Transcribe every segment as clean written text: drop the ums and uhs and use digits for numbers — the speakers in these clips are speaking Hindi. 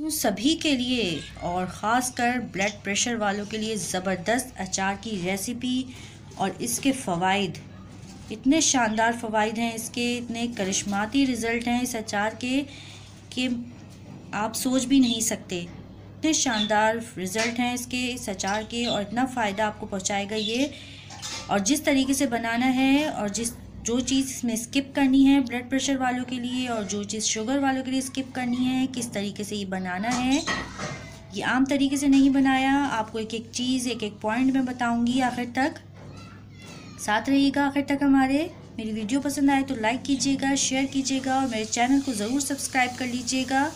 सभी के लिए और ख़ासकर ब्लड प्रेशर वालों के लिए ज़बरदस्त अचार की रेसिपी और इसके फ़वाइद, इतने शानदार फ़वाइद हैं इसके, इतने करिश्माती रिज़ल्ट हैं इस अचार के कि आप सोच भी नहीं सकते। इतने शानदार रिज़ल्ट हैं इसके, इस अचार के, और इतना फ़ायदा आपको पहुंचाएगा ये। और जिस तरीके से बनाना है और जो चीज़ इसमें स्किप करनी है ब्लड प्रेशर वालों के लिए और जो चीज़ शुगर वालों के लिए स्किप करनी है, किस तरीके से ये बनाना है, ये आम तरीके से नहीं बनाया। आपको एक एक चीज़, एक एक पॉइंट मैं बताऊंगी। आखिर तक साथ रहिएगा आखिर तक हमारे। मेरी वीडियो पसंद आए तो लाइक कीजिएगा, शेयर कीजिएगा और मेरे चैनल को ज़रूर सब्सक्राइब कर लीजिएगा।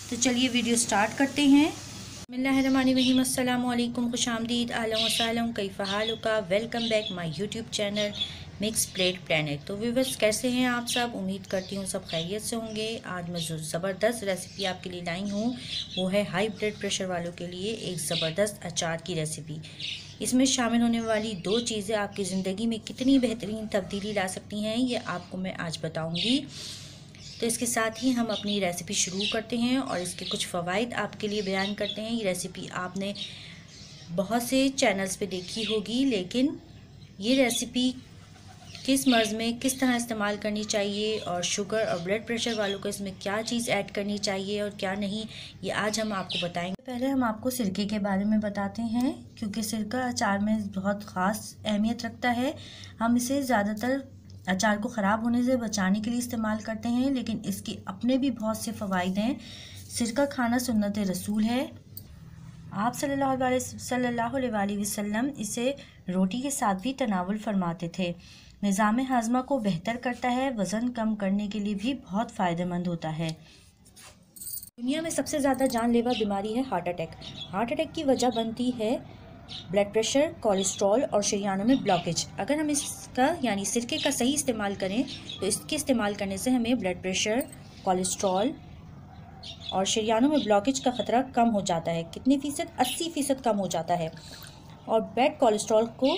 तो चलिए वीडियो स्टार्ट करते हैं। बिस्मिल्लाहिर्रहमानिर्रहीम, अस्सलामु अलैकुम, खुशामदीद, अहलन व सहलन, कैफ़ा हालुका, welcome back my YouTube channel mix plate planet. तो व्यूअर्स, कैसे हैं आप सब? उम्मीद करती हूँ सब खैरियत से होंगे। आज मैं जो ज़बरदस्त रेसिपी आपके लिए लाई हूँ वो है हाई ब्लड प्रेशर वालों के लिए एक ज़बरदस्त अचार की रेसिपी। इसमें शामिल होने वाली दो चीज़ें आपकी ज़िंदगी में कितनी बेहतरीन तब्दीली ला सकती हैं, ये आपको मैं आज बताऊँगी। तो इसके साथ ही हम अपनी रेसिपी शुरू करते हैं और इसके कुछ फ़वाइद आपके लिए बयान करते हैं। ये रेसिपी आपने बहुत से चैनल्स पे देखी होगी, लेकिन ये रेसिपी किस मर्ज़ में किस तरह इस्तेमाल करनी चाहिए और शुगर और ब्लड प्रेशर वालों को इसमें क्या चीज़ ऐड करनी चाहिए और क्या नहीं, ये आज हम आपको बताएंगे। पहले हम आपको सिरके के बारे में बताते हैं, क्योंकि सिरका अचार में बहुत ख़ास अहमियत रखता है। हम इसे ज़्यादातर अचार को ख़राब होने से बचाने के लिए इस्तेमाल करते हैं, लेकिन इसके अपने भी बहुत से फ़वाइद हैं। सिरका खाना सुन्नत रसूल है। आप सल्लल्लाहु अलैहि वसल्लम इसे रोटी के साथ भी तनावुल फरमाते थे। निज़ाम हाज़मा को बेहतर करता है, वज़न कम करने के लिए भी बहुत फ़ायदेमंद होता है। दुनिया में सबसे ज़्यादा जानलेवा बीमारी है हार्ट अटैक। हार्ट अटैक की वजह बनती है ब्लड प्रेशर, कोलेस्ट्रॉल और शरीयानों में ब्लॉकेज। अगर हम इसका यानी सिरके का सही इस्तेमाल करें तो इसके इस्तेमाल करने से हमें ब्लड प्रेशर, कोलेस्ट्रॉल और शरीयानों में ब्लॉकेज का ख़तरा कम हो जाता है। कितने फ़ीसद? 80% कम हो जाता है। और बैड कोलेस्ट्रॉल को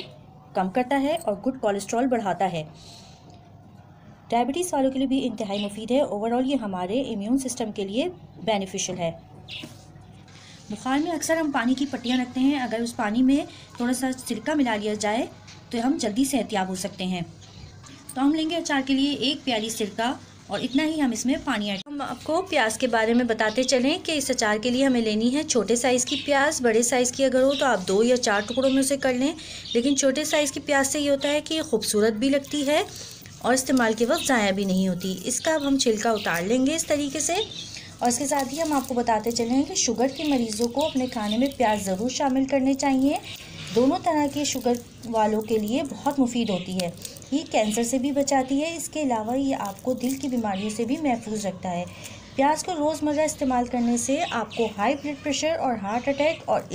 कम करता है और गुड कोलेस्ट्रॉल बढ़ाता है। डायबिटीज़ वालों के लिए भी इंतहाई मुफीद है। ओवरऑल ये हमारे इम्यून सिस्टम के लिए बेनिफिशियल है। बुखार में अक्सर हम पानी की पट्टियाँ रखते हैं, अगर उस पानी में थोड़ा सा सिरका मिला लिया जाए तो हम जल्दी सेहतियाब हो सकते हैं। तो हम लेंगे अचार के लिए एक प्याली सिरका और इतना ही हम इसमें पानी ऐड। हम आपको प्याज के बारे में बताते चलें कि इस अचार के लिए हमें लेनी है छोटे साइज़ की प्याज। बड़े साइज़ की अगर हो तो आप 2 या 4 टुकड़ों में से कर लें, लेकिन छोटे साइज़ की प्याज से ये होता है कि खूबसूरत भी लगती है और इस्तेमाल के वक्त ज़ाया भी नहीं होती। इसका अब हम छिलका उतार लेंगे इस तरीके से। और इसके साथ ही हम आपको बताते चलें कि शुगर के मरीज़ों को अपने खाने में प्याज ज़रूर शामिल करने चाहिए। दोनों तरह के शुगर वालों के लिए बहुत मुफीद होती है। ये कैंसर से भी बचाती है। इसके अलावा ये आपको दिल की बीमारियों से भी महफूज रखता है। प्याज को रोज़मर्रा इस्तेमाल करने से आपको हाई ब्लड प्रेशर और हार्ट अटैक और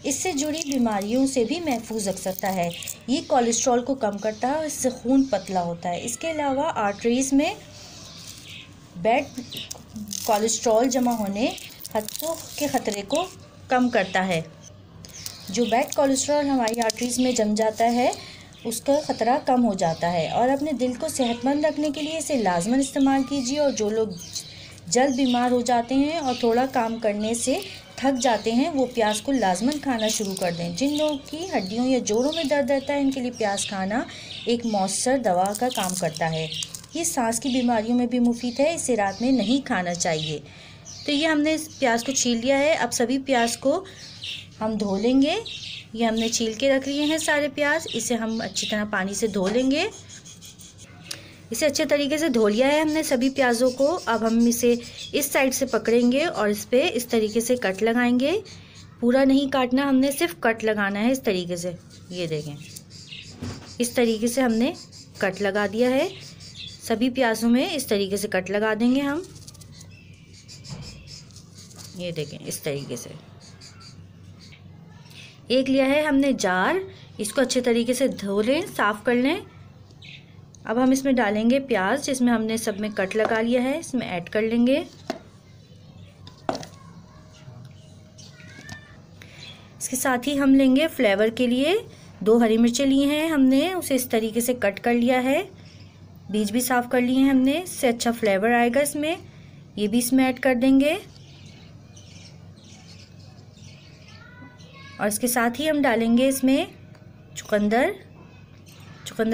इससे जुड़ी बीमारियों से भी महफूज रख सकता है। ये कोलेस्ट्रॉल को कम करता है और इससे खून पतला होता है। इसके अलावा आर्टरीज़ में बैड कोलेस्ट्रॉल जमा होने के ख़तरे को कम करता है। जो बैड कोलेस्ट्रॉल हमारी आर्टरीज़ में जम जाता है उसका ख़तरा कम हो जाता है। और अपने दिल को सेहतमंद रखने के लिए इसे लाजमन इस्तेमाल कीजिए। और जो लोग जल्द बीमार हो जाते हैं और थोड़ा काम करने से थक जाते हैं, वो प्याज को लाजमन खाना शुरू कर दें। जिन लोगों की हड्डियों या जोड़ों में दर्द रहता है, इनके लिए प्याज खाना एक मौसर दवा का काम करता है। ये सांस की बीमारियों में भी मुफीद है। इसे रात में नहीं खाना चाहिए। तो ये हमने इस प्याज को छील लिया है। अब सभी प्याज को हम धो लेंगे। ये हमने छील के रख लिए हैं सारे प्याज। इसे हम अच्छी तरह पानी से धो लेंगे। इसे अच्छे तरीके से धो लिया है हमने सभी प्याज़ों को। अब हम इसे इस साइड से पकड़ेंगे और इस पे इस तरीके से कट लगाएंगे। पूरा नहीं काटना, हमने सिर्फ कट लगाना है इस तरीके से। ये देखें, इस तरीके से हमने कट लगा दिया है। सभी प्याज़ों में इस तरीके से कट लगा देंगे हम। ये देखें, इस तरीके से एक लिया है हमने जार। इसको अच्छे तरीके से धो लें, साफ़ कर लें। अब हम इसमें डालेंगे प्याज जिसमें हमने सब में कट लगा लिया है। इसमें ऐड कर लेंगे। इसके साथ ही हम लेंगे फ्लेवर के लिए 2 हरी मिर्चें ली हैं हमने, उसे इस तरीके से कट कर लिया है। बीज भी साफ़ कर लिए हैं हमने, इससे अच्छा फ्लेवर आएगा इसमें। ये भी इसमें ऐड कर देंगे। और इसके साथ ही हम डालेंगे इसमें चुकंदर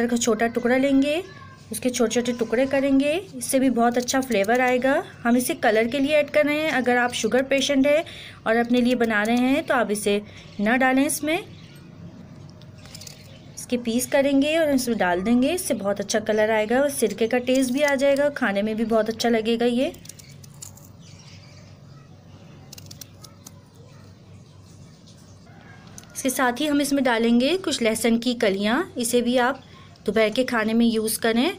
का छोटा टुकड़ा लेंगे, उसके छोटे छोटे टुकड़े करेंगे, इससे भी बहुत अच्छा फ्लेवर आएगा। हम इसे कलर के लिए ऐड कर रहे हैं। अगर आप शुगर पेशेंट है और अपने लिए बना रहे हैं तो आप इसे ना डालें। इसमें इसके पीस करेंगे और इसमें डाल देंगे, इससे बहुत अच्छा कलर आएगा और सिरके का टेस्ट भी आ जाएगा, खाने में भी बहुत अच्छा लगेगा ये। इसके साथ ही हम इसमें डालेंगे कुछ लहसुन की कलियां, इसे भी आप दोपहर के खाने में यूज़ करें।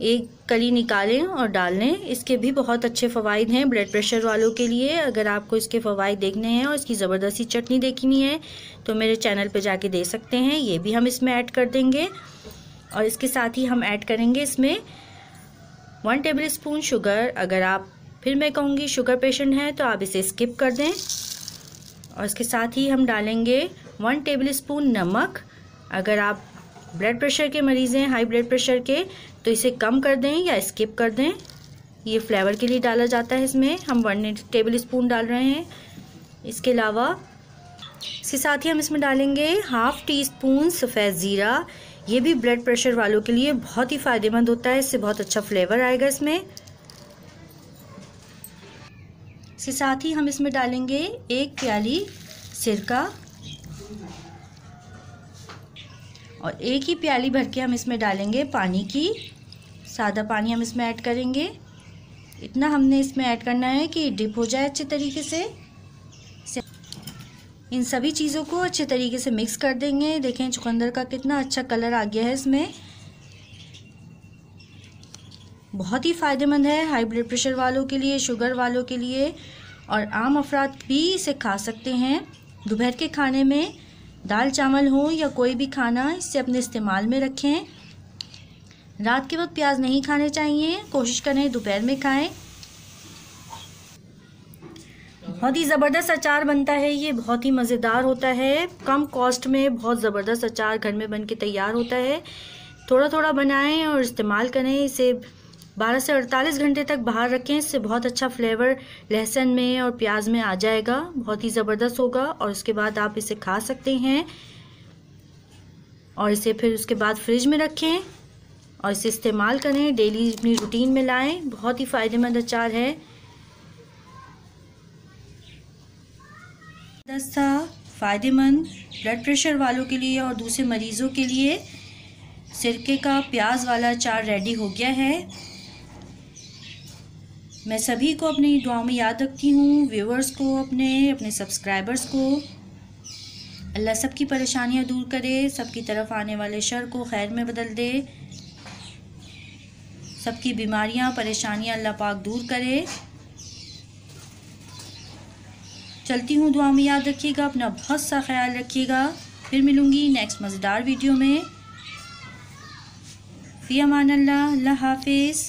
एक कली निकालें और डाल लें, इसके भी बहुत अच्छे फ़वाइद हैं ब्लड प्रेशर वालों के लिए। अगर आपको इसके फ़वाइद देखने हैं और इसकी ज़बरदस्ती चटनी देखनी है तो मेरे चैनल पे जाके देख सकते हैं। ये भी हम इसमें ऐड कर देंगे और इसके साथ ही हम ऐड करेंगे इसमें 1 टेबल स्पून शुगर। अगर आप, फिर मैं कहूँगी, शुगर पेशेंट हैं तो आप इसे स्किप कर दें। और इसके साथ ही हम डालेंगे 1 टेबल स्पून नमक। अगर आप ब्लड प्रेशर के मरीज़ हैं, हाई ब्लड प्रेशर के, तो इसे कम कर दें या स्किप कर दें। ये फ्लेवर के लिए डाला जाता है, इसमें हम 1 टेबल स्पून डाल रहे हैं। इसके अलावा इसके साथ ही हम इसमें डालेंगे 1/2 टीस्पून सफ़ेद ज़ीरा। ये भी ब्लड प्रेशर वालों के लिए बहुत ही फ़ायदेमंद होता है, इससे बहुत अच्छा फ्लेवर आएगा इसमें। इसके साथ ही हम इसमें डालेंगे 1 प्याली सिरका और 1 ही प्याली भर के हम इसमें डालेंगे पानी की, सादा पानी हम इसमें ऐड करेंगे। इतना हमने इसमें ऐड करना है कि डिप हो जाए अच्छे तरीके से। इन सभी चीज़ों को अच्छे तरीके से मिक्स कर देंगे। देखें चुकंदर का कितना अच्छा कलर आ गया है इसमें। बहुत ही फ़ायदेमंद है हाई ब्लड प्रेशर वालों के लिए, शुगर वालों के लिए, और आम अफराद भी इसे खा सकते हैं। दोपहर के खाने में दाल चावल हो या कोई भी खाना, इससे अपने इस्तेमाल में रखें। रात के वक्त प्याज नहीं खाने चाहिए, कोशिश करें दोपहर में खाएं। बहुत ही ज़बरदस्त अचार बनता है ये, बहुत ही मज़ेदार होता है। कम कॉस्ट में बहुत ज़बरदस्त अचार घर में बन के तैयार होता है। थोड़ा थोड़ा बनाएं और इस्तेमाल करें। इसे 12 से 48 घंटे तक बाहर रखें, इससे बहुत अच्छा फ्लेवर लहसुन में और प्याज में आ जाएगा, बहुत ही ज़बरदस्त होगा। और उसके बाद आप इसे खा सकते हैं और इसे फिर उसके बाद फ्रिज में रखें और इसे इस्तेमाल करें, डेली अपनी रूटीन में लाएं। बहुत ही फ़ायदेमंद अचार है। फ़ायदेमंद ब्लड प्रेशर वालों के लिए और दूसरे मरीज़ों के लिए सिरके का प्याज वाला अचार रेडी हो गया है। मैं सभी को अपनी दुआ में याद रखती हूँ, व्यूअर्स को, अपने सब्सक्राइबर्स को। अल्लाह सबकी परेशानियाँ दूर करे, सबकी तरफ आने वाले शर को खैर में बदल दे, सबकी बीमारियाँ परेशानियाँ अल्लाह पाक दूर करे। चलती हूँ, दुआ में याद रखिएगा, अपना बहुत सा ख्याल रखिएगा। फिर मिलूँगी नेक्स्ट मज़ेदार वीडियो में। फ़ी अमान अल्लाह, अल्लाह हाफिज़।